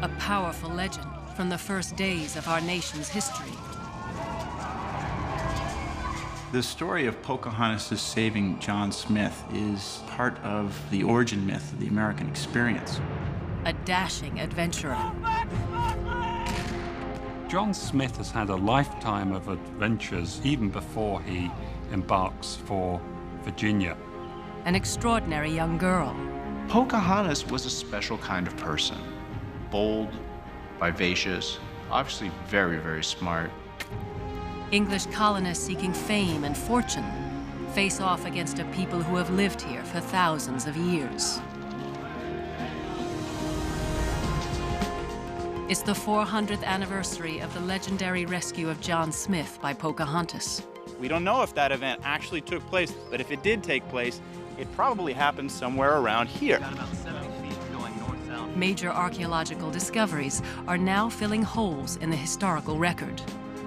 A powerful legend from the first days of our nation's history. The story of Pocahontas saving John Smith is part of the origin myth of the American experience. A dashing adventurer. John Smith has had a lifetime of adventures even before he embarks for Virginia. An extraordinary young girl. Pocahontas was a special kind of person. Bold, vivacious, obviously very, very smart. English colonists seeking fame and fortune face off against a people who have lived here for thousands of years. It's the 400th anniversary of the legendary rescue of John Smith by Pocahontas. We don't know if that event actually took place, but if it did take place, it probably happened somewhere around here. About 70 feet going north-south. Major archaeological discoveries are now filling holes in the historical record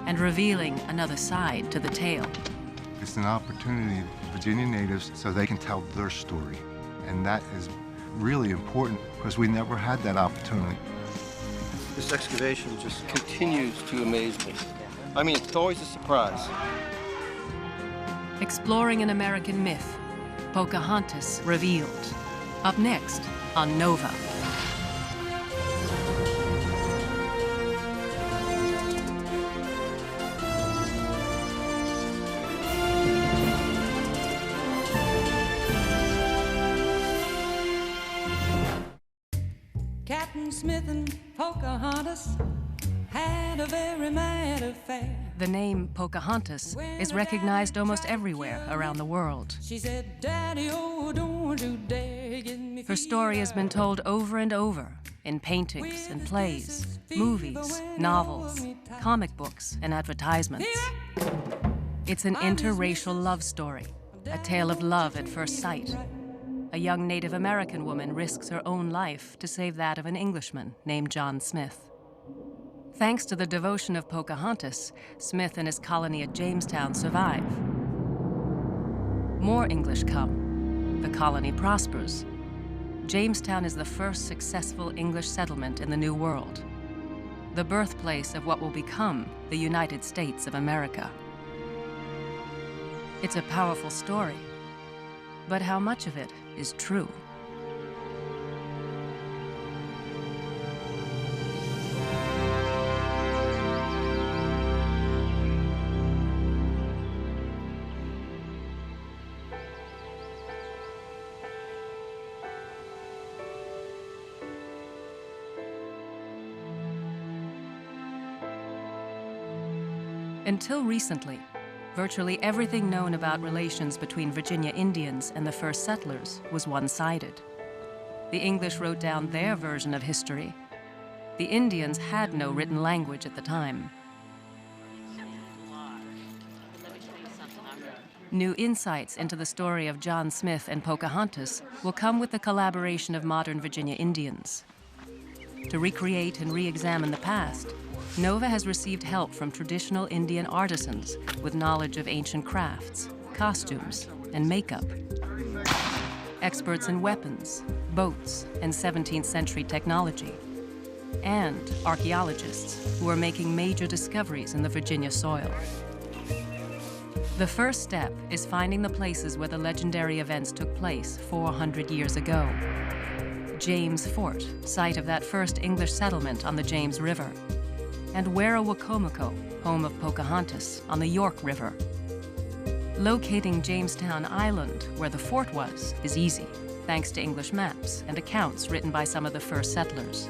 and revealing another side to the tale. It's an opportunity for Virginia natives so they can tell their story. And that is really important because we never had that opportunity. This excavation just continues to amaze me. I mean, it's always a surprise. Exploring an American myth, Pocahontas Revealed. Up next on Nova. Captain Smith and Pocahontas had a very mad affair. The name Pocahontas is recognized almost everywhere around the world. She said, Daddy, oh, don't you dare get me. Her story has been told over and over in paintings and plays, movies, novels, comic books, and advertisements. It's an interracial love story, a tale of love at first sight. A young Native American woman risks her own life to save that of an Englishman named John Smith. Thanks to the devotion of Pocahontas, Smith and his colony at Jamestown survive. More English come. The colony prospers. Jamestown is the first successful English settlement in the New World, the birthplace of what will become the United States of America. It's a powerful story, but how much of it is true? Until recently, virtually everything known about relations between Virginia Indians and the first settlers was one-sided. The English wrote down their version of history. The Indians had no written language at the time. New insights into the story of John Smith and Pocahontas will come with the collaboration of modern Virginia Indians. To recreate and re-examine the past, Nova has received help from traditional Indian artisans with knowledge of ancient crafts, costumes, and makeup. Experts in weapons, boats, and 17th century technology. And archaeologists who are making major discoveries in the Virginia soil. The first step is finding the places where the legendary events took place 400 years ago. James Fort, site of that first English settlement on the James River. And Werowocomoco, home of Pocahontas, on the York River. Locating Jamestown Island, where the fort was, is easy, thanks to English maps and accounts written by some of the first settlers.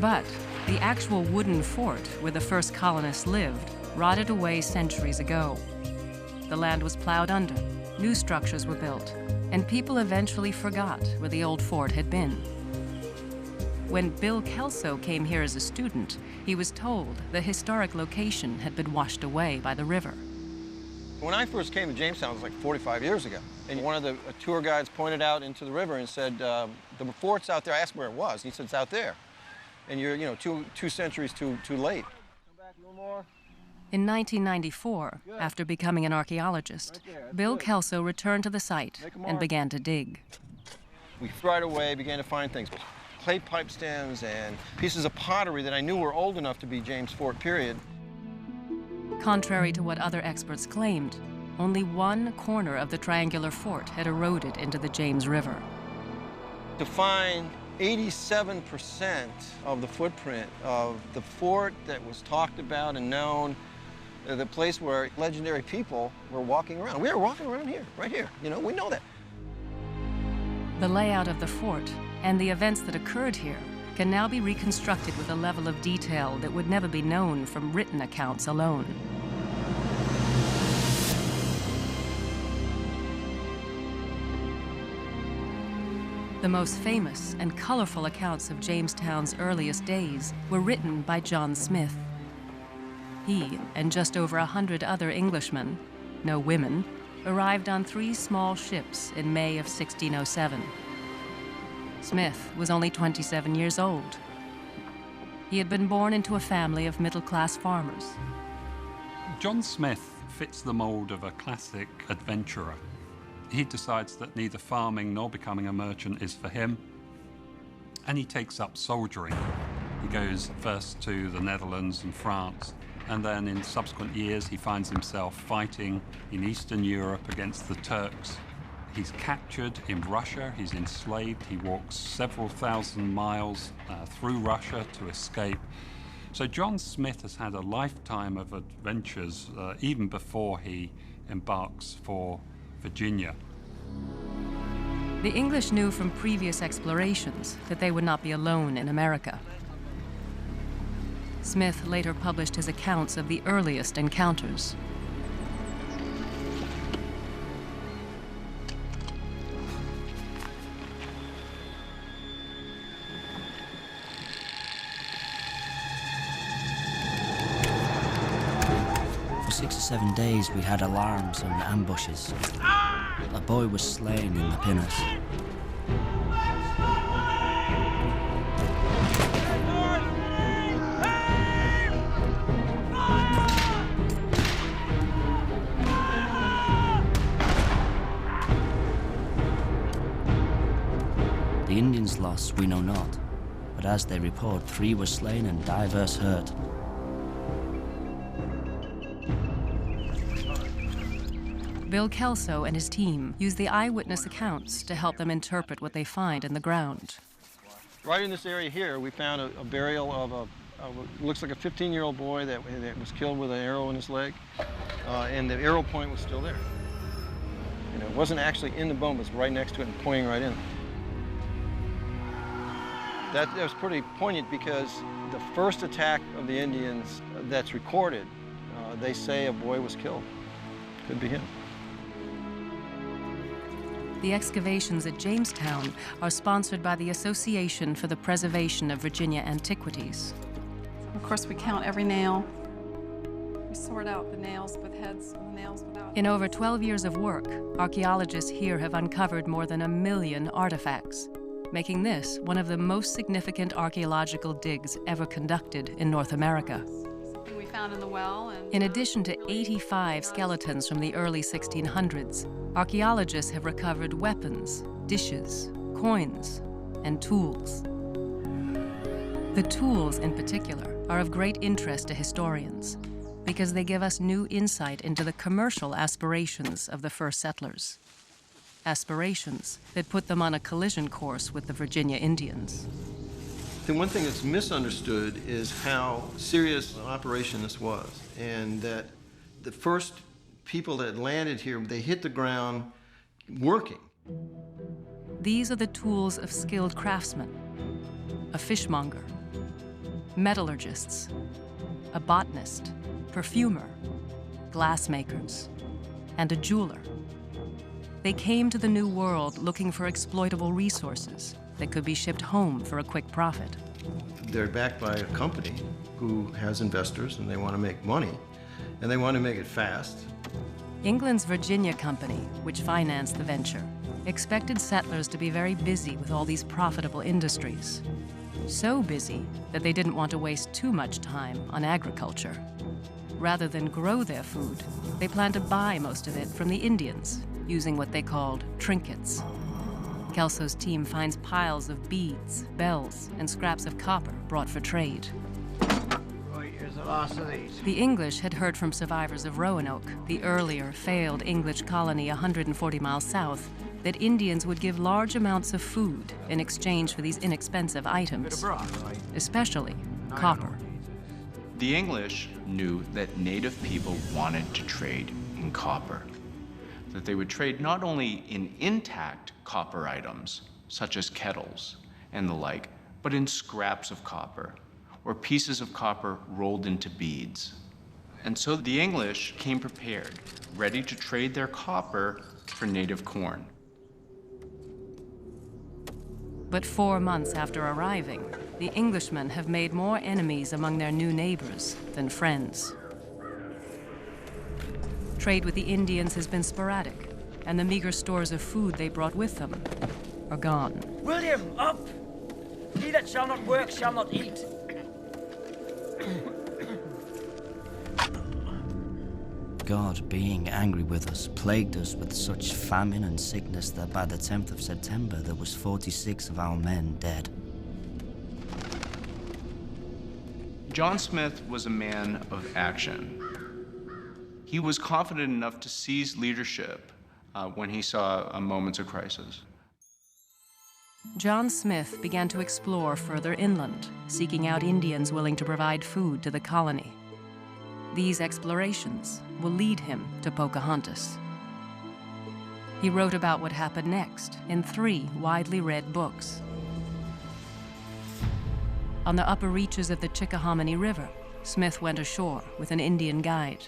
But the actual wooden fort where the first colonists lived rotted away centuries ago. The land was plowed under, new structures were built, and people eventually forgot where the old fort had been. When Bill Kelso came here as a student, he was told the historic location had been washed away by the river. When I first came to Jamestown, it was like 45 years ago. And one of the tour guides pointed out into the river and said, the fort's out there. I asked where it was. He said, it's out there. And you're, two centuries too late. Come back a little more. In 1994, after becoming an archaeologist, Bill Kelso returned to the site and began to dig. We right away began to find things. clay pipe stems and pieces of pottery that I knew were old enough to be James Fort period. Contrary to what other experts claimed, only one corner of the triangular fort had eroded into the James River. To find 87% of the footprint of the fort that was talked about and known, the place where legendary people were walking around. We were walking around here, right here. You know, we know that. The layout of the fort and the events that occurred here can now be reconstructed with a level of detail that would never be known from written accounts alone. The most famous and colorful accounts of Jamestown's earliest days were written by John Smith. He and just over 100 other Englishmen, no women, arrived on 3 small ships in May of 1607. Smith was only 27 years old. He had been born into a family of middle-class farmers. John Smith fits the mold of a classic adventurer. He decides that neither farming nor becoming a merchant is for him, and he takes up soldiering. He goes first to the Netherlands and France, and then in subsequent years he finds himself fighting in Eastern Europe against the Turks. He's captured in Russia, he's enslaved, he walks several thousand miles through Russia to escape. So John Smith has had a lifetime of adventures even before he embarks for Virginia. The English knew from previous explorations that they would not be alone in America. Smith later published his accounts of the earliest encounters. For 6 or 7 days we had alarms and ambushes. A boy was slain in the pinnace. The Indians' loss we know not, but as they report, 3 were slain and divers hurt. Bill Kelso and his team use the eyewitness accounts to help them interpret what they find in the ground. Right in this area here, we found a burial of looks like a 15-year-old boy that was killed with an arrow in his leg, and the arrow point was still there. You know, it wasn't actually in the bone, but it was right next to it and pointing right in. That was pretty poignant because the first attack of the Indians that's recorded, they say a boy was killed. Could be him. The excavations at Jamestown are sponsored by the Association for the Preservation of Virginia Antiquities. Of course, we count every nail. We sort out the nails with heads and the nails without. In over 12 years of work, archaeologists here have uncovered more than 1 million artifacts, making this one of the most significant archaeological digs ever conducted in North America. Something we found in the well. In addition to 85 skeletons from the early 1600s, archaeologists have recovered weapons, dishes, coins, and tools. The tools, in particular, are of great interest to historians because they give us new insight into the commercial aspirations of the first settlers. Aspirations that put them on a collision course with the Virginia Indians. The one thing that's misunderstood is how serious an operation this was, and that the first people that landed here, they hit the ground working. These are the tools of skilled craftsmen, a fishmonger, metallurgists, a botanist, perfumer, glassmakers, and a jeweler. They came to the New World looking for exploitable resources that could be shipped home for a quick profit. They're backed by a company who has investors and they want to make money, and they want to make it fast. England's Virginia Company, which financed the venture, expected settlers to be very busy with all these profitable industries. So busy that they didn't want to waste too much time on agriculture. Rather than grow their food, they planned to buy most of it from the Indians, using what they called trinkets. Kelso's team finds piles of beads, bells, and scraps of copper brought for trade. Right, here's the last of these. The English had heard from survivors of Roanoke, the earlier failed English colony 140 miles south, that Indians would give large amounts of food in exchange for these inexpensive items, especially copper. The English knew that native people wanted to trade in copper, that they would trade not only in intact copper items, such as kettles and the like, but in scraps of copper, or pieces of copper rolled into beads. And so the English came prepared, ready to trade their copper for native corn. But 4 months after arriving, the Englishmen have made more enemies among their new neighbors than friends. Trade with the Indians has been sporadic, and the meager stores of food they brought with them are gone. William, up! He that shall not work shall not eat. God, being angry with us, plagued us with such famine and sickness that by the 10th of September there was 46 of our men dead. John Smith was a man of action. He was confident enough to seize leadership when he saw moments of crisis. John Smith began to explore further inland, seeking out Indians willing to provide food to the colony. These explorations will lead him to Pocahontas. He wrote about what happened next in 3 widely read books. On the upper reaches of the Chickahominy River, Smith went ashore with an Indian guide.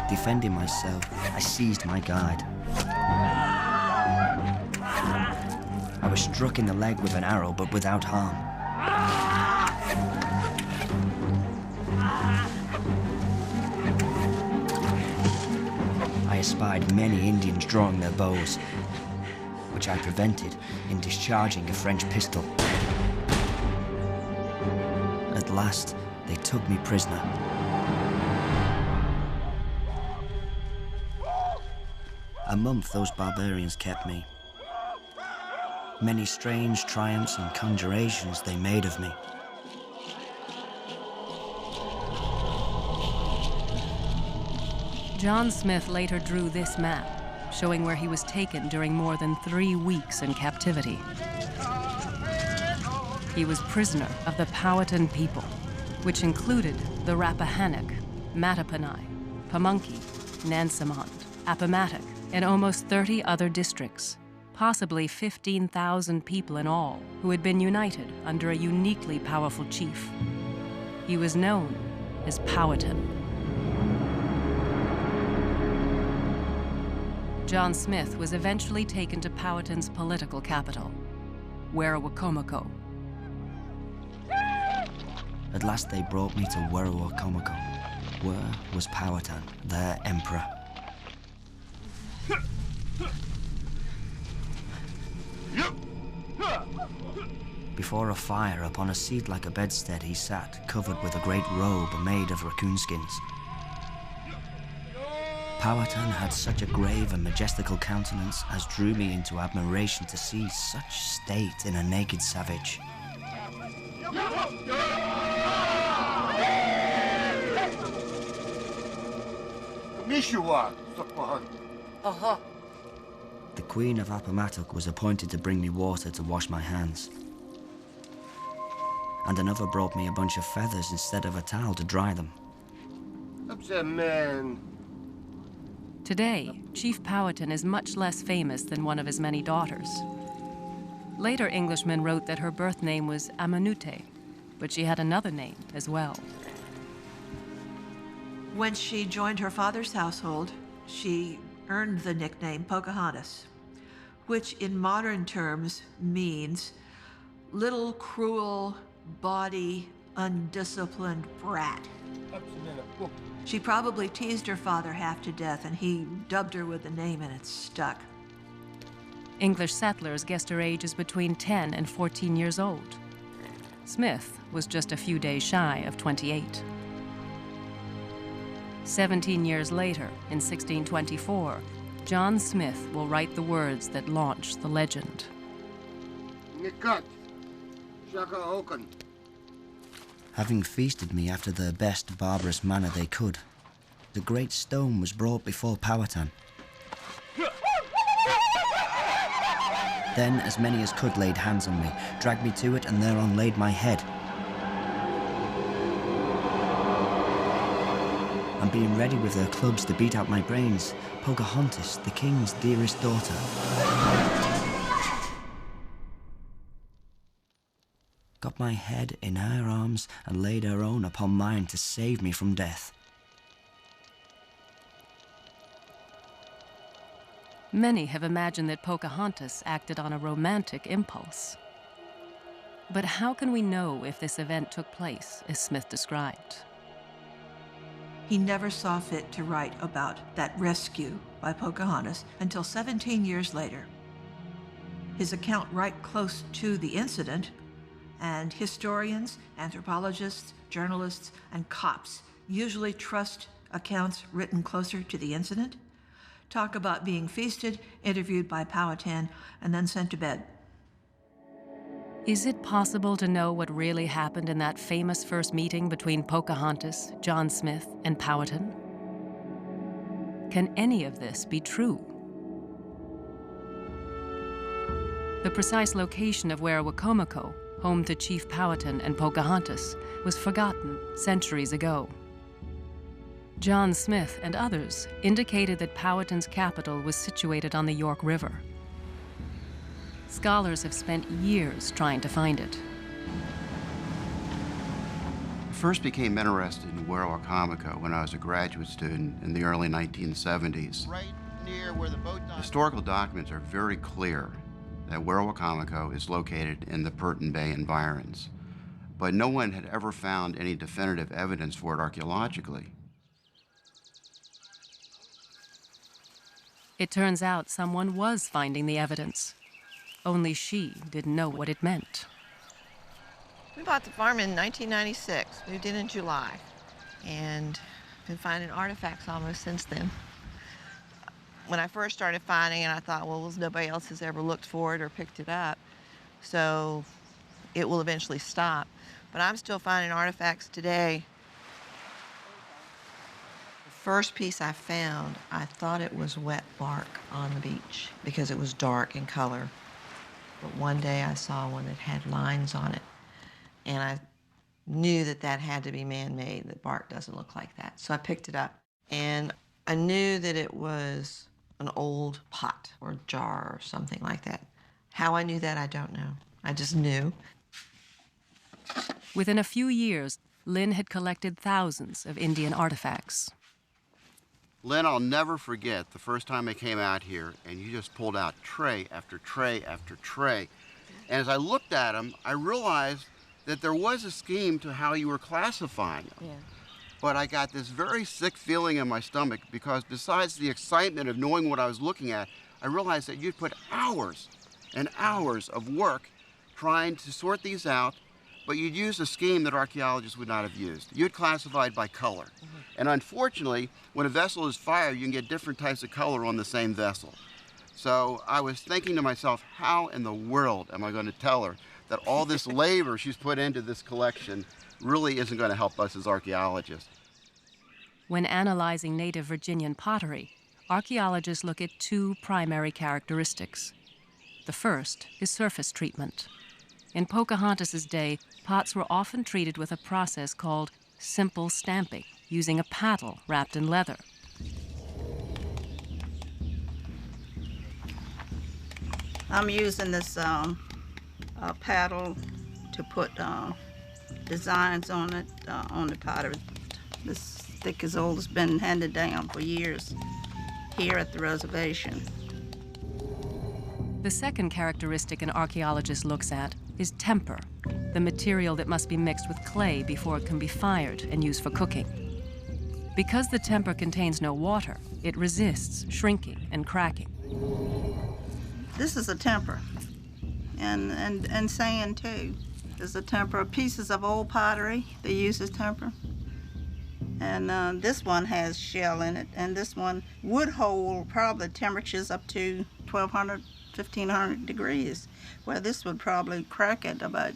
Defending myself, I seized my guide. I was struck in the leg with an arrow, but without harm. I espied many Indians drawing their bows, which I prevented in discharging a French pistol. At last, they took me prisoner. A month those barbarians kept me. Many strange triumphs and conjurations they made of me. John Smith later drew this map, showing where he was taken during more than 3 weeks in captivity. He was prisoner of the Powhatan people, which included the Rappahannock, Mattaponi, Pamunkey, Nansemond, Appomattox, and almost 30 other districts, possibly 15,000 people in all, who had been united under a uniquely powerful chief. He was known as Powhatan. John Smith was eventually taken to Powhatan's political capital, Werowocomoco. At last they brought me to Werowocomoco, where was Powhatan, their emperor. Before a fire upon a seat like a bedstead he sat, covered with a great robe made of raccoon skins. Powhatan had such a grave and majestical countenance as drew me into admiration to see such state in a naked savage. The Queen of Appomattox was appointed to bring me water to wash my hands. And another brought me a bunch of feathers instead of a towel to dry them. Today, Chief Powhatan is much less famous than one of his many daughters. Later Englishmen wrote that her birth name was Amanute, but she had another name as well. When she joined her father's household, she earned the nickname Pocahontas, which in modern terms means little cruel, bawdy, undisciplined brat. She probably teased her father half to death, and he dubbed her with the name, and it stuck. English settlers guessed her age is between 10 and 14 years old, Smith was just a few days shy of 28. 17 years later, in 1624, John Smith will write the words that launch the legend. Having feasted me after their best barbarous manner they could, the great stone was brought before Powhatan. Then as many as could laid hands on me, dragged me to it, and thereon laid my head. And being ready with their clubs to beat out my brains, Pocahontas, the king's dearest daughter, got my head in her arms and laid her own upon mine to save me from death. Many have imagined that Pocahontas acted on a romantic impulse. But how can we know if this event took place as Smith described? He never saw fit to write about that rescue by Pocahontas until 17 years later. His account right close to the incident, and historians, anthropologists, journalists, and cops usually trust accounts written closer to the incident, talk about being feasted, interviewed by Powhatan, and then sent to bed. Is it possible to know what really happened in that famous first meeting between Pocahontas, John Smith, and Powhatan? Can any of this be true? The precise location of Werowocomoco, home to Chief Powhatan and Pocahontas, was forgotten centuries ago. John Smith and others indicated that Powhatan's capital was situated on the York River. Scholars have spent years trying to find it. I first became interested in Werowocomoco when I was a graduate student in the early 1970s. Right near where the boat dock. Historical documents are very clear that Werowocomoco is located in the Purton Bay environs, but no one had ever found any definitive evidence for it archaeologically. It turns out someone was finding the evidence. Only she didn't know what it meant. We bought the farm in 1996, moved in July, and been finding artifacts almost since then. When I first started finding it, I thought, well, nobody else has ever looked for it or picked it up, so it will eventually stop. But I'm still finding artifacts today. The first piece I found, I thought it was wet bark on the beach because it was dark in color. But one day I saw one that had lines on it, and I knew that that had to be man-made, that bark doesn't look like that. So I picked it up, and I knew that it was an old pot or jar or something like that. How I knew that, I don't know. I just knew. Within a few years, Lynn had collected thousands of Indian artifacts. Lynn, I'll never forget the first time I came out here and you just pulled out tray after tray after tray. And as I looked at them, I realized that there was a scheme to how you were classifying them. Yeah. But I got this very sick feeling in my stomach because besides the excitement of knowing what I was looking at, I realized that you'd put hours and hours of work trying to sort these out, but you'd use a scheme that archaeologists would not have used. You'd classified by color. And unfortunately, when a vessel is fired, you can get different types of color on the same vessel. So I was thinking to myself, how in the world am I going to tell her that all this labor she's put into this collection really isn't going to help us as archaeologists? When analyzing native Virginian pottery, archaeologists look at two primary characteristics. The first is surface treatment. In Pocahontas's day, pots were often treated with a process called simple stamping, using a paddle wrapped in leather. I'm using this paddle to put designs on it, on the pottery. This stick is old, it's been handed down for years here at the reservation. The second characteristic an archaeologist looks at is temper, the material that must be mixed with clay before it can be fired and used for cooking. Because the temper contains no water, it resists shrinking and cracking. This is a temper, and sand too. is a temper, pieces of old pottery they use as temper. And this one has shell in it, and this one would hold probably temperatures up to 1,200, 1,500 degrees, where this would probably crack at about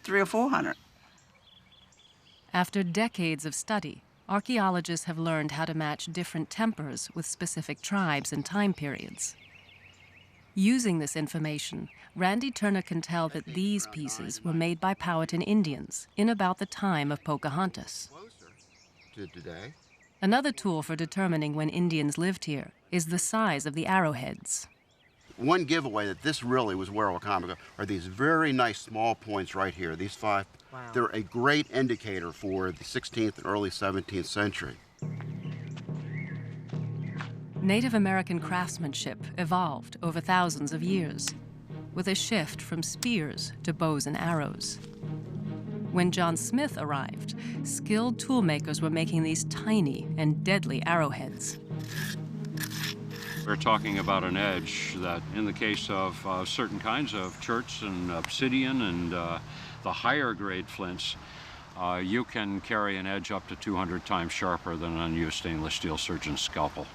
300 or 400. After decades of study, archaeologists have learned how to match different tempers with specific tribes and time periods. Using this information, Randy Turner can tell that these pieces were made by Powhatan Indians in about the time of Pocahontas. Today. Another tool for determining when Indians lived here is the size of the arrowheads. One giveaway that this really was Werowocomoco are these very nice small points right here, these 5. Wow. They're a great indicator for the 16th and early 17th century. Native American craftsmanship evolved over thousands of years, with a shift from spears to bows and arrows. When John Smith arrived, skilled toolmakers were making these tiny and deadly arrowheads. We're talking about an edge that, in the case of certain kinds of cherts and obsidian and the higher grade flints, you can carry an edge up to 200 times sharper than an unused stainless steel surgeon's scalpel.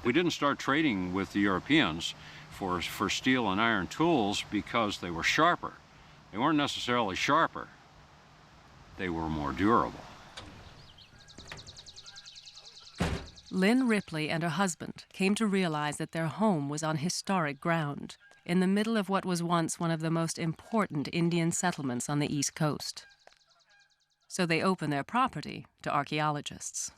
We didn't start trading with the Europeans for steel and iron tools because they were sharper. They weren't necessarily sharper. They were more durable. Lynn Ripley and her husband came to realize that their home was on historic ground, in the middle of what was once one of the most important Indian settlements on the East Coast. So they opened their property to archaeologists.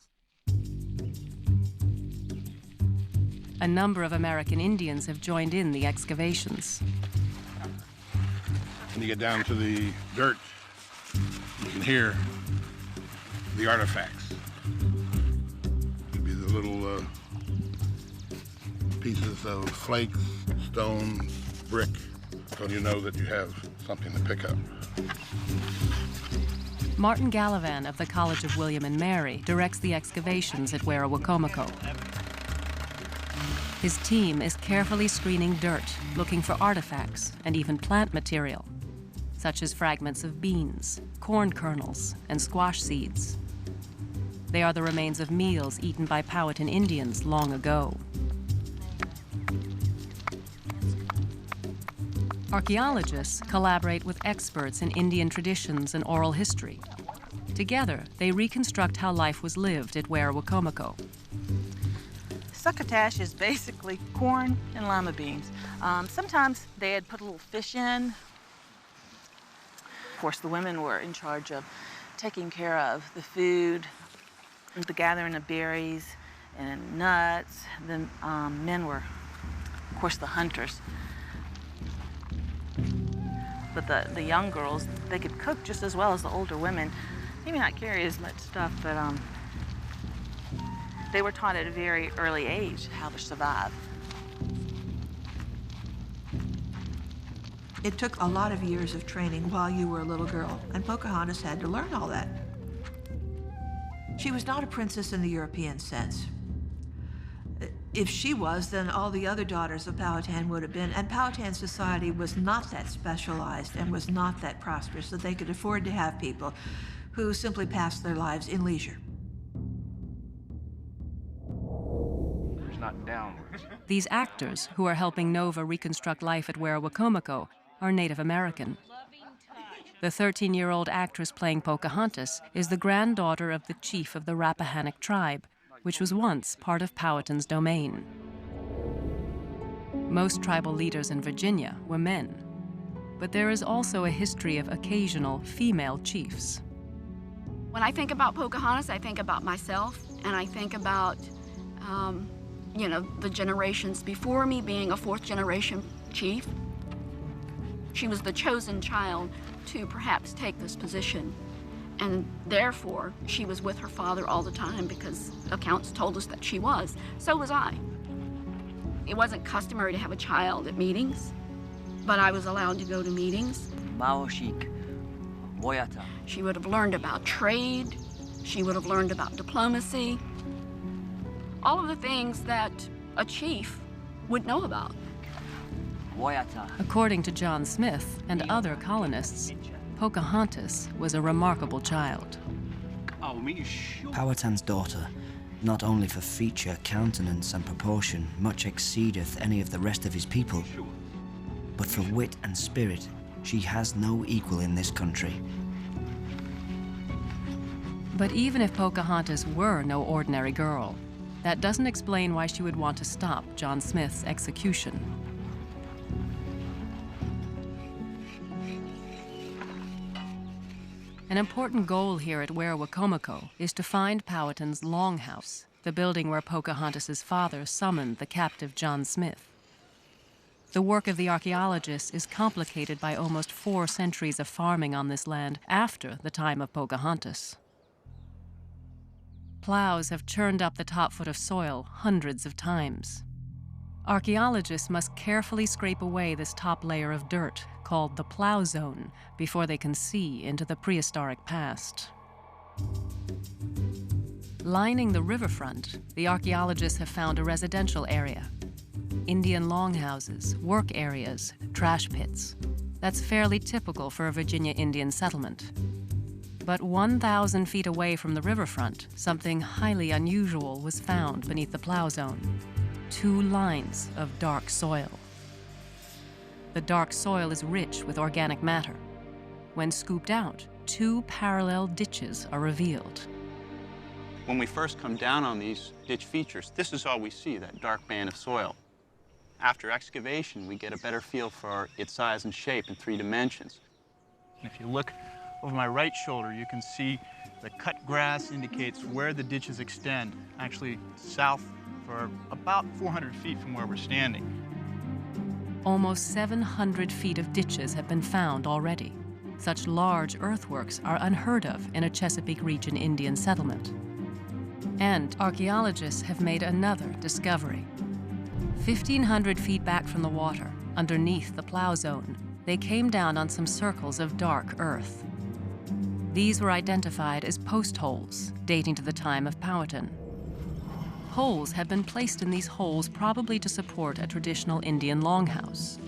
A number of American Indians have joined in the excavations. When you get down to the dirt, you can hear the artifacts. It'd be the little pieces of flakes, stones, brick, so you know that you have something to pick up. Martin Gallivan of the College of William and Mary directs the excavations at Werowocomoco. His team is carefully screening dirt, looking for artifacts and even plant material, such as fragments of beans, corn kernels, and squash seeds. They are the remains of meals eaten by Powhatan Indians long ago. Archaeologists collaborate with experts in Indian traditions and oral history. Together, they reconstruct how life was lived at Werowocomoco. Succotash is basically corn and lima beans. Sometimes they'd put a little fish in. Of course, the women were in charge of taking care of the food, the gathering of berries and nuts. The men were, of course, the hunters. But the young girls, they could cook just as well as the older women. Maybe not carry as much stuff, but they were taught at a very early age how to survive. It took a lot of years of training while you were a little girl, and Pocahontas had to learn all that. She was not a princess in the European sense. If she was, then all the other daughters of Powhatan would have been, and Powhatan society was not that specialized and was not that prosperous that they could afford to have people who simply passed their lives in leisure. There's not downwards. These actors, who are helping Nova reconstruct life at Werowocomoco, are Native American. The 13-year-old actress playing Pocahontas is the granddaughter of the chief of the Rappahannock tribe, which was once part of Powhatan's domain. Most tribal leaders in Virginia were men, but there is also a history of occasional female chiefs. When I think about Pocahontas, I think about myself, and I think about, the generations before me being a fourth-generation chief. She was the chosen child to perhaps take this position. And therefore, she was with her father all the time because accounts told us that she was. So was I. It wasn't customary to have a child at meetings, but I was allowed to go to meetings. She would have learned about trade. She would have learned about diplomacy. All of the things that a chief would know about. According to John Smith and other colonists, Pocahontas was a remarkable child. Powhatan's daughter, not only for feature, countenance, and proportion, much exceedeth any of the rest of his people, but for wit and spirit, she has no equal in this country. But even if Pocahontas were no ordinary girl, that doesn't explain why she would want to stop John Smith's execution. An important goal here at Werowocomoco is to find Powhatan's longhouse, the building where Pocahontas' father summoned the captive John Smith. The work of the archaeologists is complicated by almost 4 centuries of farming on this land after the time of Pocahontas. Plows have churned up the top foot of soil hundreds of times. Archaeologists must carefully scrape away this top layer of dirt, called the plow zone, before they can see into the prehistoric past. Lining the riverfront, the archaeologists have found a residential area. Indian longhouses, work areas, trash pits. That's fairly typical for a Virginia Indian settlement. But 1,000 feet away from the riverfront, something highly unusual was found beneath the plow zone. 2 lines of dark soil. The dark soil is rich with organic matter. When scooped out, 2 parallel ditches are revealed. When we first come down on these ditch features, this is all we see, that dark band of soil. After excavation, we get a better feel for its size and shape in 3 dimensions. If you look over my right shoulder, you can see the cut grass indicates where the ditches extend, actually south for about 400 feet from where we're standing. Almost 700 feet of ditches have been found already. Such large earthworks are unheard of in a Chesapeake region Indian settlement. And archaeologists have made another discovery. 1,500 feet back from the water, underneath the plow zone, they came down on some circles of dark earth. These were identified as post holes, dating to the time of Powhatan. Poles have been placed in these holes probably to support a traditional Indian longhouse.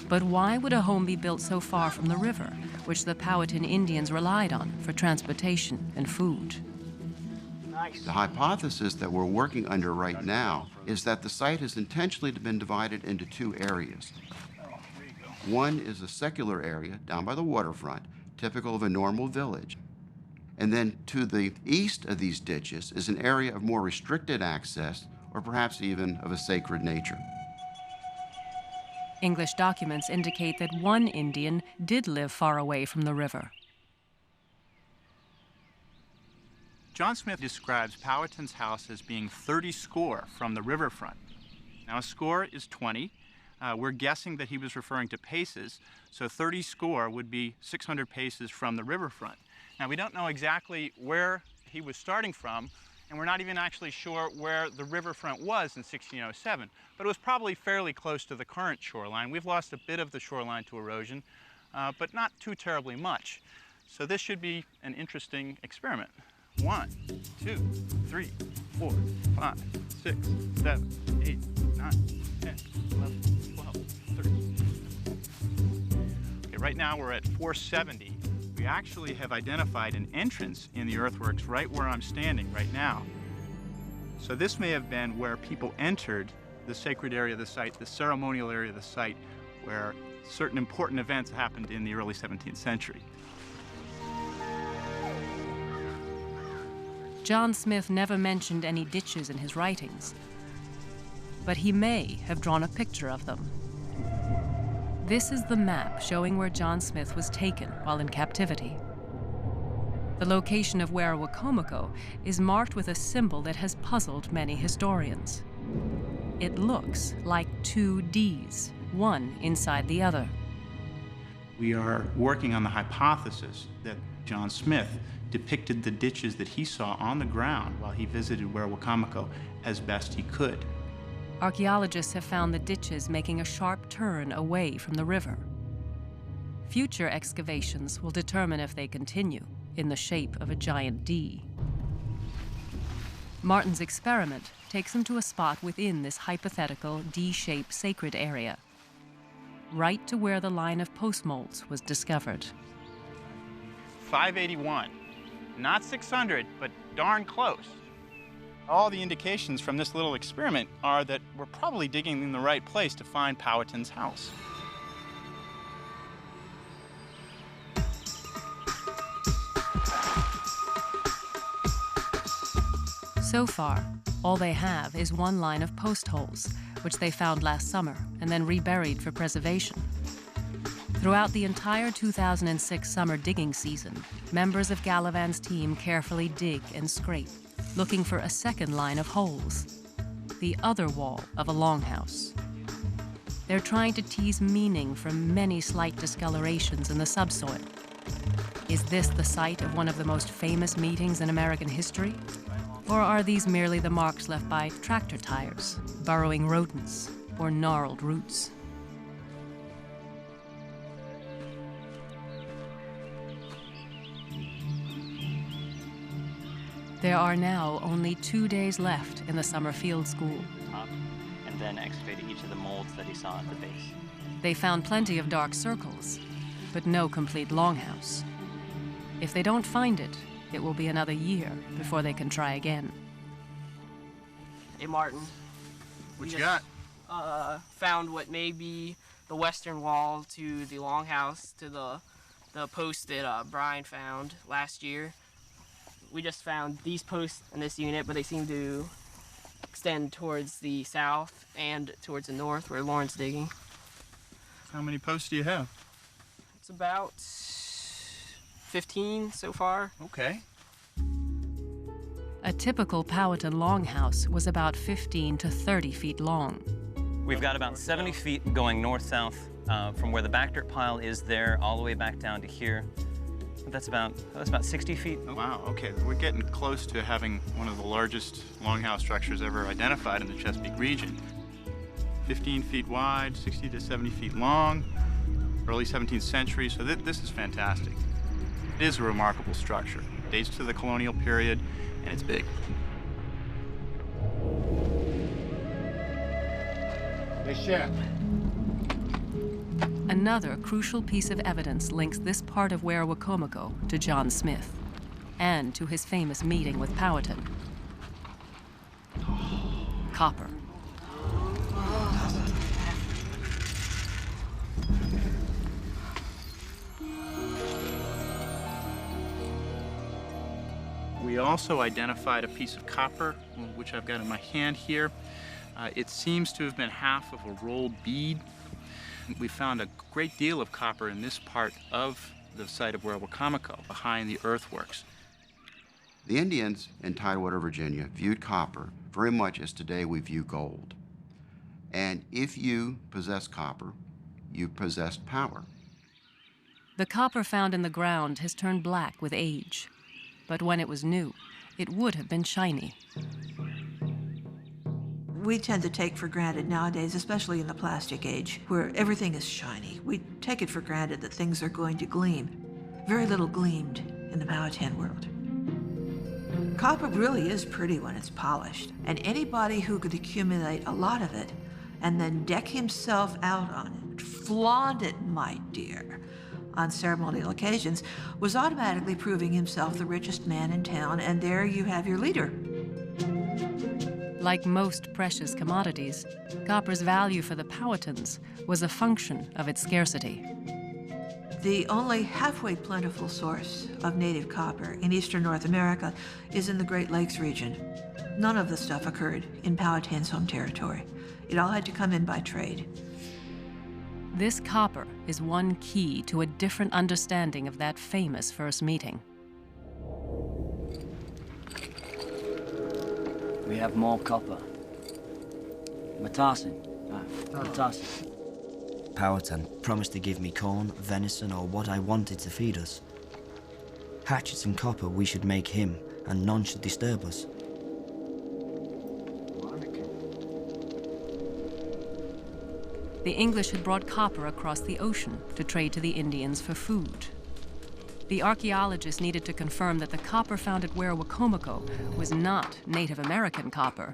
But why would a home be built so far from the river, which the Powhatan Indians relied on for transportation and food? The hypothesis that we're working under right now is that the site has intentionally been divided into 2 areas. One is a secular area down by the waterfront, typical of a normal village. And then to the east of these ditches is an area of more restricted access, or perhaps even of a sacred nature. English documents indicate that one Indian did live far away from the river. John Smith describes Powhatan's house as being 30 score from the riverfront. Now, a score is 20. We're guessing that he was referring to paces, so 30 score would be 600 paces from the riverfront. Now, we don't know exactly where he was starting from, and we're not even actually sure where the riverfront was in 1607, but it was probably fairly close to the current shoreline. We've lost a bit of the shoreline to erosion, but not too terribly much. So this should be an interesting experiment. 1, 2, 3, 4, 5, 6, 7, 8, 9, 10, 11, 12, 13. Okay, right now we're at 470. We actually have identified an entrance in the earthworks right where I'm standing right now. So this may have been where people entered the sacred area of the site, the ceremonial area of the site, where certain important events happened in the early 17th century. John Smith never mentioned any ditches in his writings, but he may have drawn a picture of them. This is the map showing where John Smith was taken while in captivity. The location of Werowocomoco is marked with a symbol that has puzzled many historians. It looks like 2 Ds, one inside the other. We are working on the hypothesis that John Smith depicted the ditches that he saw on the ground while he visited Werowocomoco as best he could. Archaeologists have found the ditches making a sharp turn away from the river. Future excavations will determine if they continue in the shape of a giant D. Martin's experiment takes him to a spot within this hypothetical D-shaped sacred area, right to where the line of post molds was discovered. 581. Not 600, but darn close. All the indications from this little experiment are that we're probably digging in the right place to find Powhatan's house. So far, all they have is one line of post holes, which they found last summer and then reburied for preservation. Throughout the entire 2006 summer digging season, members of Gallivan's team carefully dig and scrape, looking for a second line of holes, the other wall of a longhouse. They're trying to tease meaning from many slight discolorations in the subsoil. Is this the site of one of the most famous meetings in American history? Or are these merely the marks left by tractor tires, burrowing rodents, or gnarled roots? There are now only 2 days left in the summer field school. And then excavated each of the molds that he saw at the base. They found plenty of dark circles, but no complete longhouse. If they don't find it, it will be another year before they can try again. Hey, Martin. What you got? Found what may be the western wall to the longhouse, to the post that Brian found last year. We just found these posts in this unit, but they seem to extend towards the south and towards the north where Lauren's digging. How many posts do you have? It's about 15 so far. Okay. A typical Powhatan longhouse was about 15 to 30 feet long. We've got about 70 feet going north-south from where the back dirt pile is there all the way back down to here. That's about 60 feet. Oh, wow, okay. We're getting close to having one of the largest longhouse structures ever identified in the Chesapeake region. 15 feet wide, 60 to 70 feet long, early 17th century, so this is fantastic. It is a remarkable structure. It dates to the colonial period, and it's big. Hey, Chef. Another crucial piece of evidence links this part of Werowocomoco to John Smith and to his famous meeting with Powhatan. Copper. We also identified a piece of copper, which I've got in my hand here. It seems to have been half of a rolled bead. We found a great deal of copper in this part of the site of Werowocomoco, behind the earthworks. The Indians in Tidewater, Virginia, viewed copper very much as today we view gold. And if you possess copper, you possess power. The copper found in the ground has turned black with age, but when it was new, it would have been shiny. We tend to take for granted nowadays, especially in the plastic age, where everything is shiny. We take it for granted that things are going to gleam. Very little gleamed in the Powhatan world. Copper really is pretty when it's polished, and anybody who could accumulate a lot of it and then deck himself out on it, flaunt it, my dear, on ceremonial occasions, was automatically proving himself the richest man in town, and there you have your leader. Like most precious commodities, copper's value for the Powhatans was a function of its scarcity. The only halfway plentiful source of native copper in eastern North America is in the Great Lakes region. None of the stuff occurred in Powhatan's home territory. It all had to come in by trade. This copper is one key to a different understanding of that famous first meeting. We have more copper. Matassin. Matassin. Powhatan promised to give me corn, venison, or what I wanted to feed us. Hatchets and copper we should make him, and none should disturb us. The English had brought copper across the ocean to trade to the Indians for food. The archaeologists needed to confirm that the copper found at Werowocomoco was not Native American copper,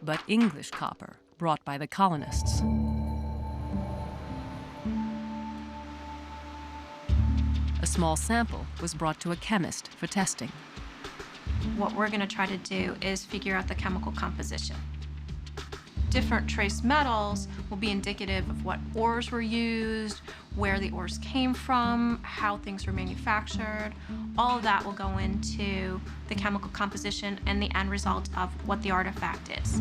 but English copper brought by the colonists. a small sample was brought to a chemist for testing. What we're going to try to do is figure out the chemical composition. Different trace metals will be indicative of what ores were used, where the ores came from, how things were manufactured. All of that will go into the chemical composition and the end result of what the artifact is.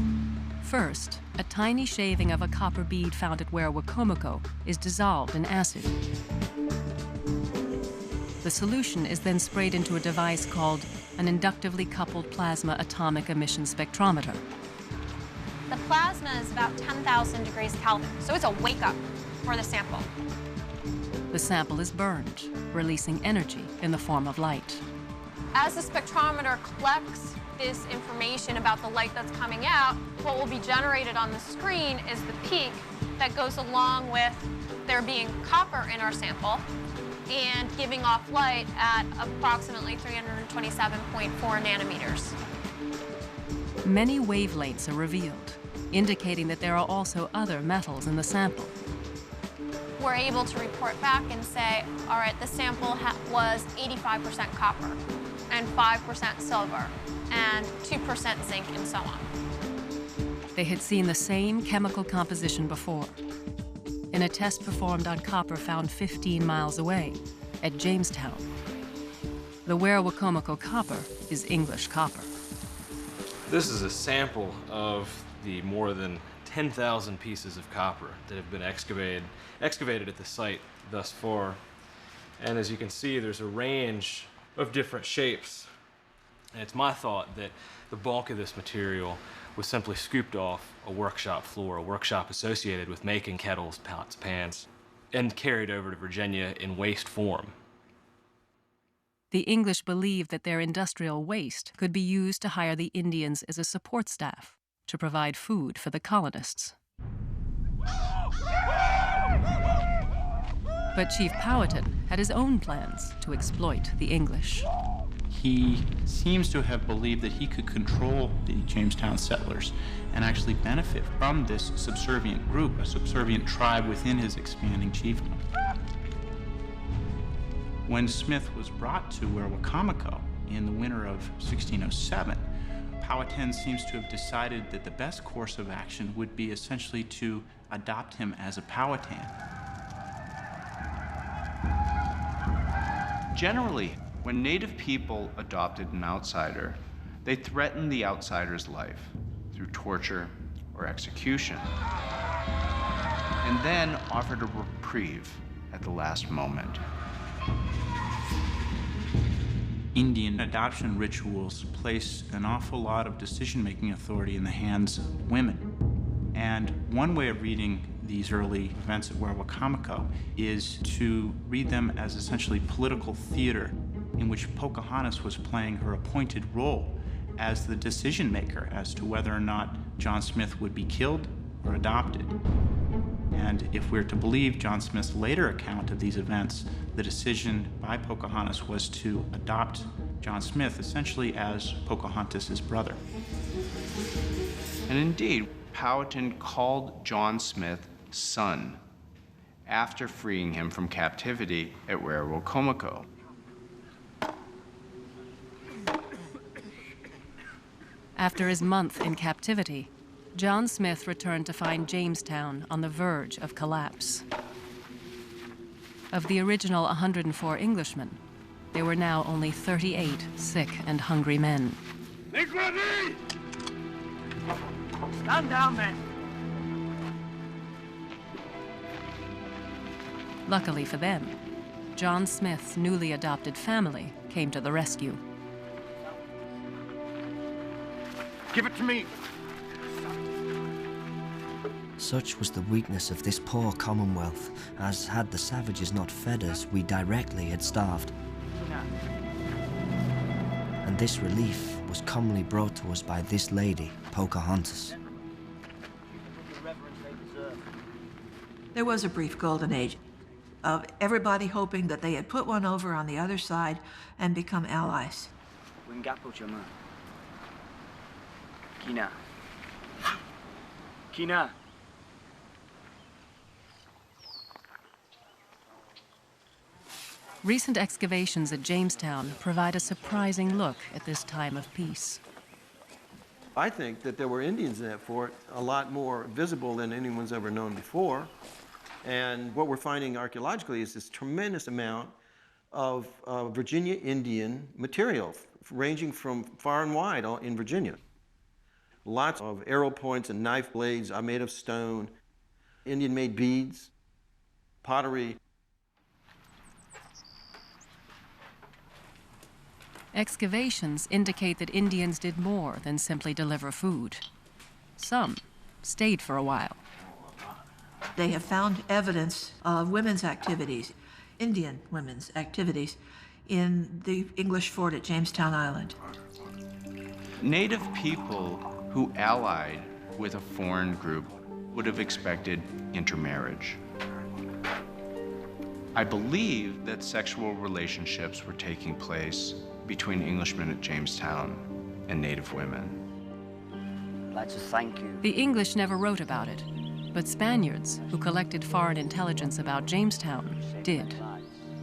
First, a tiny shaving of a copper bead found at Werowocomoco is dissolved in acid. The solution is then sprayed into a device called an inductively coupled plasma atomic emission spectrometer. The plasma is about 10,000 degrees Kelvin, so it's a wake-up for the sample. The sample is burned, releasing energy in the form of light. As the spectrometer collects this information about the light that's coming out, what will be generated on the screen is the peak that goes along with there being copper in our sample and giving off light at approximately 327.4 nanometers. Many wavelengths are revealed, indicating that there are also other metals in the sample. We're able to report back and say, all right, the sample was 85% copper and 5% silver and 2% zinc and so on. They had seen the same chemical composition before, in a test performed on copper found 15 miles away at Jamestown. The Werowocomoco copper is English copper. This is a sample of the more than 10,000 pieces of copper that have been excavated at the site thus far. And as you can see, there's a range of different shapes. And it's my thought that the bulk of this material was simply scooped off a workshop floor, a workshop associated with making kettles, pots, pans, and carried over to Virginia in waste form. The English believed that their industrial waste could be used to hire the Indians as a support staff to provide food for the colonists. But Chief Powhatan had his own plans to exploit the English. He seems to have believed that he could control the Jamestown settlers and actually benefit from this subservient group, a subservient tribe within his expanding chiefdom. When Smith was brought to Werowocomoco in the winter of 1607, Powhatan seems to have decided that the best course of action would be essentially to adopt him as a Powhatan. Generally, when Native people adopted an outsider, they threatened the outsider's life through torture or execution, and then offered a reprieve at the last moment. Indian adoption rituals place an awful lot of decision-making authority in the hands of women. And one way of reading these early events at Werowocomoco is to read them as essentially political theater in which Pocahontas was playing her appointed role as the decision-maker as to whether or not John Smith would be killed or adopted. And if we're to believe John Smith's later account of these events, the decision by Pocahontas was to adopt John Smith essentially as Pocahontas' brother. And indeed, Powhatan called John Smith son after freeing him from captivity at Werowocomoco. After his month in captivity, John Smith returned to find Jamestown on the verge of collapse. Of the original 104 Englishmen, there were now only 38 sick and hungry men. Make ready! Stand down, men. Luckily for them, John Smith's newly adopted family came to the rescue. Give it to me. Such was the weakness of this poor commonwealth, as had the savages not fed us, we directly had starved. And this relief was commonly brought to us by this lady, Pocahontas. There was a brief golden age of everybody hoping that they had put one over on the other side and become allies. Kina. Kina. Recent excavations at Jamestown provide a surprising look at this time of peace. I think that there were Indians in that fort, a lot more visible than anyone's ever known before. And what we're finding archaeologically is this tremendous amount of Virginia Indian material, ranging from far and wide in Virginia. Lots of arrow points and knife blades are made of stone, Indian-made beads, pottery. Excavations indicate that Indians did more than simply deliver food. Some stayed for a while. They have found evidence of women's activities, Indian women's activities, in the English fort at Jamestown Island. Native people who allied with a foreign group would have expected intermarriage. I believe that sexual relationships were taking place between Englishmen at Jamestown and Native women. I'd like to thank you. The English never wrote about it, but Spaniards, who collected foreign intelligence about Jamestown, did.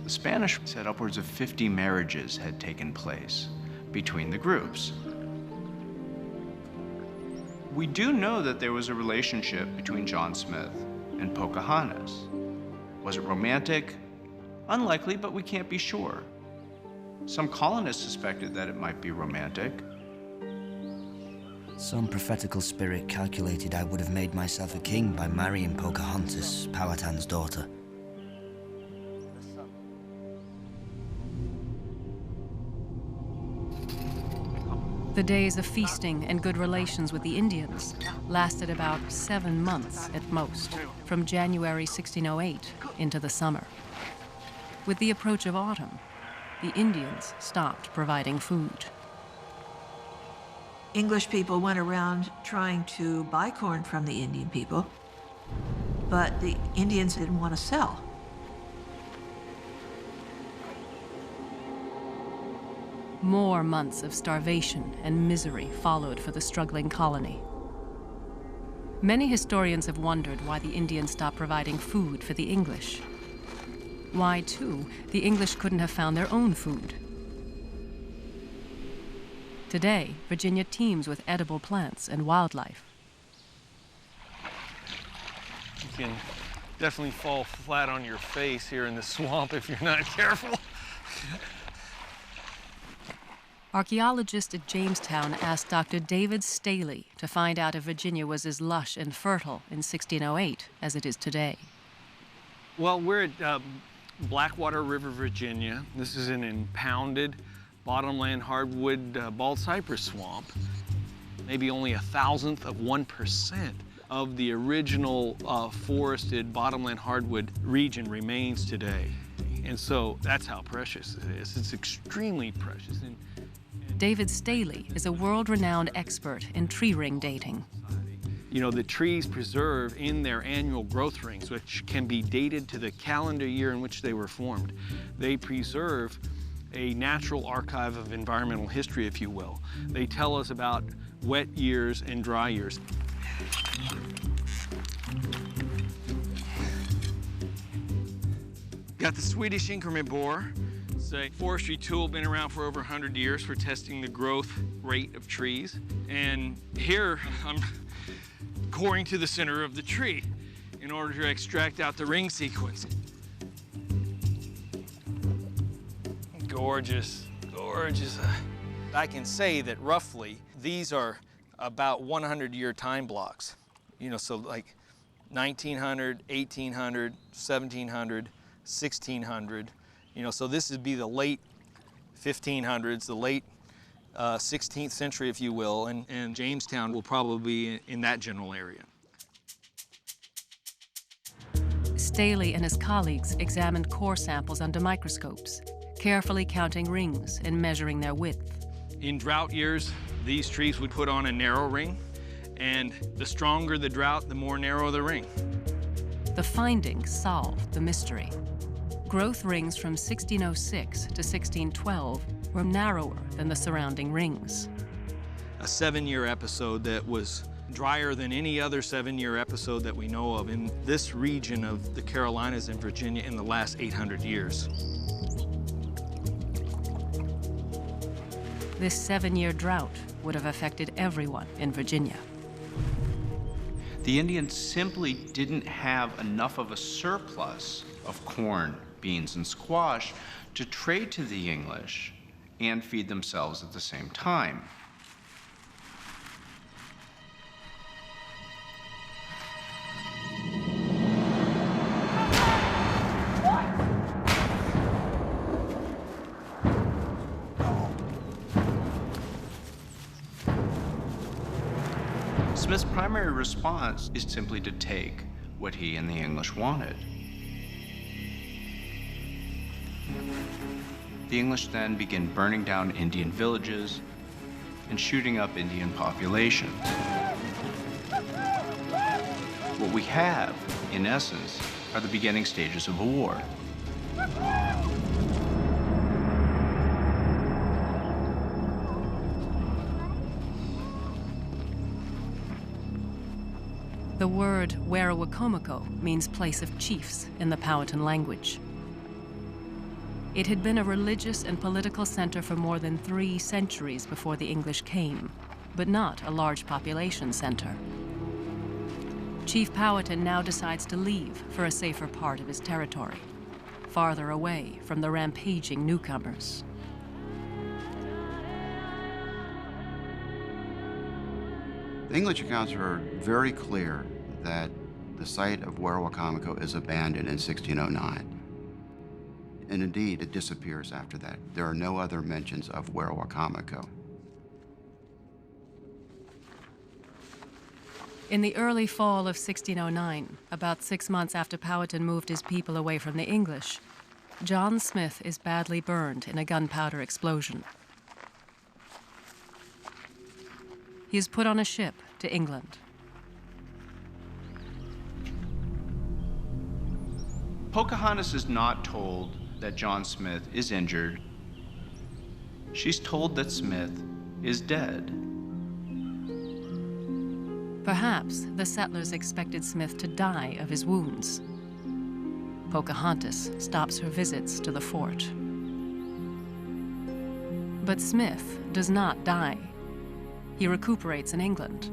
The Spanish said upwards of 50 marriages had taken place between the groups. We do know that there was a relationship between John Smith and Pocahontas. Was it romantic? Unlikely, but we can't be sure. Some colonists suspected that it might be romantic. Some prophetical spirit calculated I would have made myself a king by marrying Pocahontas, Powhatan's daughter. The days of feasting and good relations with the Indians lasted about 7 months at most, from January 1608 into the summer. With the approach of autumn, the Indians stopped providing food. English people went around trying to buy corn from the Indian people, but the Indians didn't want to sell. More months of starvation and misery followed for the struggling colony. Many historians have wondered why the Indians stopped providing food for the English. Why, too, the English couldn't have found their own food. Today, Virginia teems with edible plants and wildlife. You can definitely fall flat on your face here in the swamp if you're not careful. Archaeologists at Jamestown asked Dr. David Staley to find out if Virginia was as lush and fertile in 1608 as it is today. Well, we're at Blackwater River, Virginia. This is an impounded bottomland hardwood bald cypress swamp. Maybe only 1,000th of 1% of the original forested bottomland hardwood region remains today. And so that's how precious it is. It's extremely precious. David Staley is a world-renowned expert in tree ring dating. You know, the trees preserve in their annual growth rings, which can be dated to the calendar year in which they were formed. They preserve a natural archive of environmental history, if you will. They tell us about wet years and dry years. Got the Swedish increment bore. It's a forestry tool, been around for over 100 years for testing the growth rate of trees. And here I'm coring to the center of the tree in order to extract out the ring sequence. Gorgeous, gorgeous. I can say that roughly these are about 100-year time blocks. You know, so like 1900, 1800, 1700, 1600. You know, so this would be the late 1500s, the late 16th century, if you will, and Jamestown will probably be in that general area. Staley and his colleagues examined core samples under microscopes, carefully counting rings and measuring their width. In drought years, these trees would put on a narrow ring, and the stronger the drought, the more narrow the ring. The findings solved the mystery. Growth rings from 1606 to 1612 were narrower than the surrounding rings. A 7-year episode that was drier than any other 7-year episode that we know of in this region of the Carolinas and Virginia in the last 800 years. this 7-year drought would have affected everyone in Virginia. The Indians simply didn't have enough of a surplus of corn, beans, and squash to trade to the English and feed themselves at the same time. Smith's primary response is simply to take what he and the English wanted. The English then begin burning down Indian villages and shooting up Indian populations. What we have, in essence, are the beginning stages of a war. The word Werowocomoco means place of chiefs in the Powhatan language. It had been a religious and political center for more than 3 centuries before the English came, but not a large population center. Chief Powhatan now decides to leave for a safer part of his territory, farther away from the rampaging newcomers. The English accounts are very clear that the site of Werowocomoco is abandoned in 1609. And indeed, it disappears after that. There are no other mentions of Werowocomoco. In the early fall of 1609, about 6 months after Powhatan moved his people away from the English, John Smith is badly burned in a gunpowder explosion. He is put on a ship to England. Pocahontas is not told that John Smith is injured. She's told that Smith is dead. Perhaps the settlers expected Smith to die of his wounds. Pocahontas stops her visits to the fort. But Smith does not die. He recuperates in England.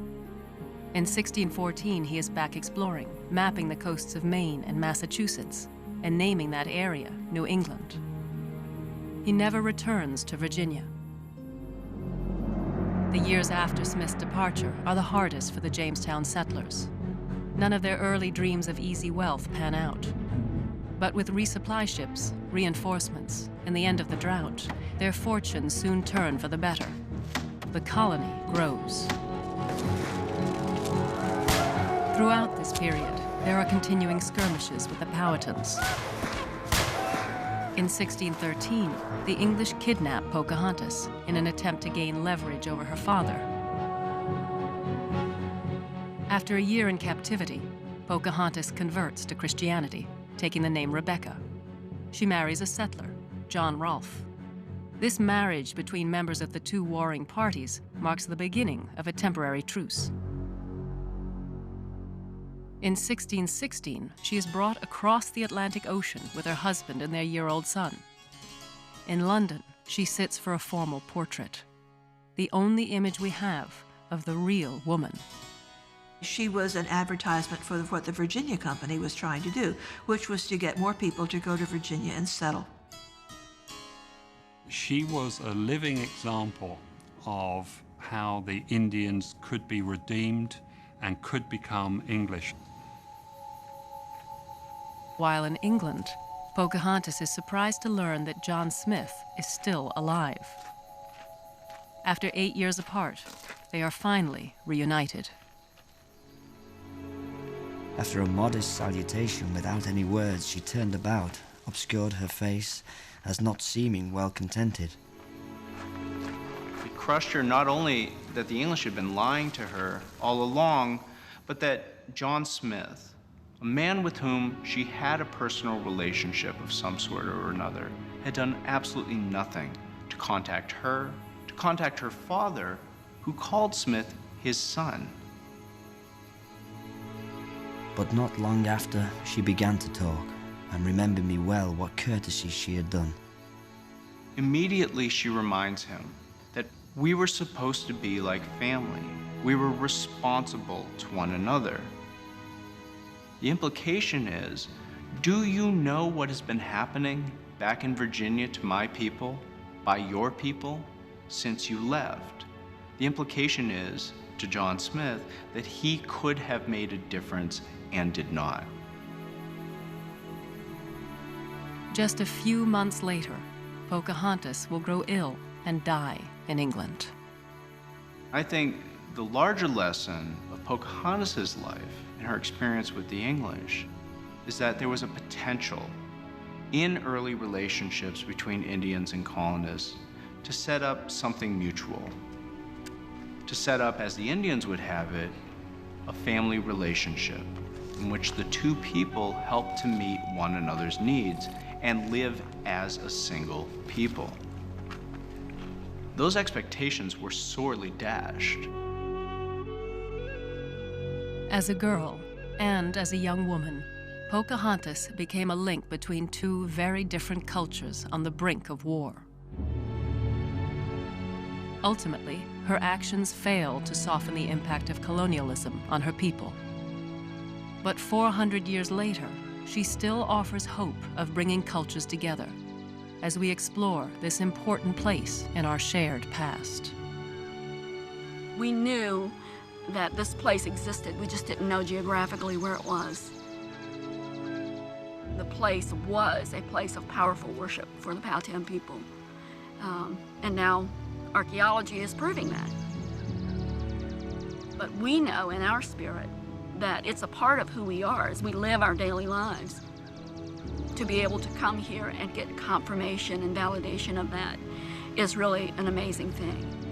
In 1614, he is back exploring, mapping the coasts of Maine and Massachusetts, and naming that area New England. He never returns to Virginia. The years after Smith's departure are the hardest for the Jamestown settlers. None of their early dreams of easy wealth pan out. But with resupply ships, reinforcements, and the end of the drought, their fortunes soon turn for the better. The colony grows. Throughout this period, there are continuing skirmishes with the Powhatans. In 1613, the English kidnap Pocahontas in an attempt to gain leverage over her father. After a year in captivity, Pocahontas converts to Christianity, taking the name Rebecca. She marries a settler, John Rolfe. This marriage between members of the 2 warring parties marks the beginning of a temporary truce. In 1616, she is brought across the Atlantic Ocean with her husband and their year-old son. In London, she sits for a formal portrait, the only image we have of the real woman. She was an advertisement for what the Virginia Company was trying to do, which was to get more people to go to Virginia and settle. She was a living example of how the Indians could be redeemed and could become English. While in England, Pocahontas is surprised to learn that John Smith is still alive. After 8 years apart, they are finally reunited. After a modest salutation without any words, she turned about, obscured her face, as not seeming well contented. It crushed her not only that the English had been lying to her all along, but that John Smith, a man with whom she had a personal relationship of some sort or another, had done absolutely nothing to contact her father, who called Smith his son. But not long after, she began to talk, and remembered me well what courtesy she had done. Immediately she reminds him that We were supposed to be like family. We were responsible to one another. The implication is, do you know what has been happening back in Virginia to my people, by your people, since you left? The implication is, to John Smith, that he could have made a difference and did not. Just a few months later, Pocahontas will grow ill and die in England. I think the larger lesson of Pocahontas' life and her experience with the English is that there was a potential in early relationships between Indians and colonists to set up something mutual, to set up, as the Indians would have it, a family relationship in which the two people help to meet one another's needs and live as a single people. Those expectations were sorely dashed. As a girl and as a young woman, Pocahontas became a link between two very different cultures on the brink of war. Ultimately, her actions failed to soften the impact of colonialism on her people. But 400 years later, she still offers hope of bringing cultures together as we explore this important place in our shared past. We knew that this place existed. We just didn't know geographically where it was. The place was a place of powerful worship for the Powhatan people. And now archaeology is proving that. But we know in our spirit that it's a part of who we are as we live our daily lives. To be able to come here and get confirmation and validation of that is really an amazing thing.